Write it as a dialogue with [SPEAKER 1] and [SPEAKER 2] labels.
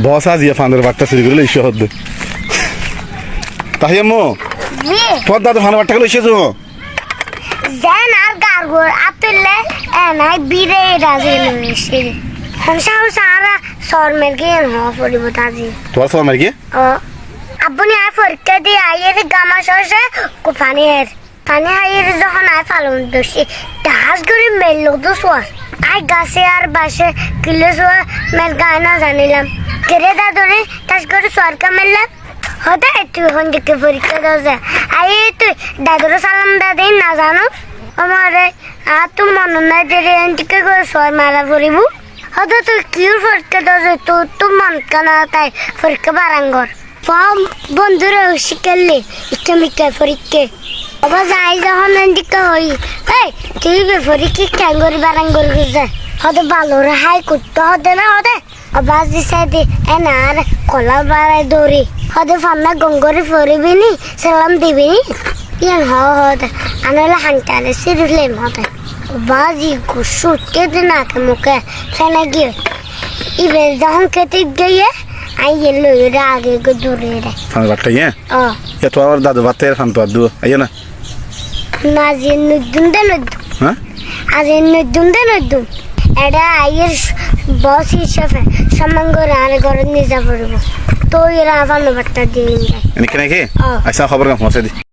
[SPEAKER 1] বস আজিয়া ফানের বাট্টা চুরি করে লইছে হদ্দ তাই আম্মু তোর দাদু ফানের বাট্টা লইছে তো
[SPEAKER 2] দেন আর গারগোর আতলে নাই বিরে রাজি লইছে হংসাও সারা শর্মের গে ন পড়িব তাজি
[SPEAKER 1] তোর সব মার কি
[SPEAKER 2] ও আপনি আই পরীক্ষা দিয়ে আইয়ের গামা সরছে কো পানির পানি আইয়ের যখন আই ফালুন দোষি দাস করে মেল তো সোয়ার আই গাছে আর বাসে কিলো সোয়া মেল গানা জানিলাম কেরে দাদরে তাস করে সরকার মেললাম হতে তুই হন দিকে পরীক্ষা দাও আই তুই দাদুর সালাম দাদি না জানো আমারে আ তুই মন নাই দেরে দিকে করে সর মারা পড়িব হতে তুই কিউর পরীক্ষা দাও তো মন কানা তাই পরীক্ষা বারাঙ্গর পাম বন্ধুরা শিখলে ইকমিকা পরীক্ষা বাবা যাই যখন দিকে হই এই তুই পরীক্ষা ক্যাঙ্গরি বারাঙ্গর গুজে হতে ভালো রে হাই করতে হতে না হতে আবাস দিছে দি এনার কলা বাড়াই দৌড়ি হতে ফান্না গঙ্গরি ফরিবি নি সালাম দিবি নি ইয়ান হতে আনালে হান্টালে সিরুলেম হতে বাজি গুসুট কেটে নাকে মুখে ফেনে গিয়ে ইবে যখন কেটে গিয়ে আই এলো রে আগে গো দূরে রে
[SPEAKER 1] ফানের বাট্টা ইয়ে
[SPEAKER 2] ও
[SPEAKER 1] এ তোর দাদু বাতের ফান তো আদু আইয়া না
[SPEAKER 2] নাজি নুদুন দে নুদুন
[SPEAKER 1] হ্যাঁ
[SPEAKER 2] আজ নুদুন দে নুদুন এটা আইয়ের বস হিসাবে সমাঙ্গর আর ঘরে নিয়ে যাব তো এরা আবার বাট্টা দিয়ে
[SPEAKER 1] এনে কেনে কি
[SPEAKER 2] ও
[SPEAKER 1] আচ্ছা খবর কাম পৌঁছে দি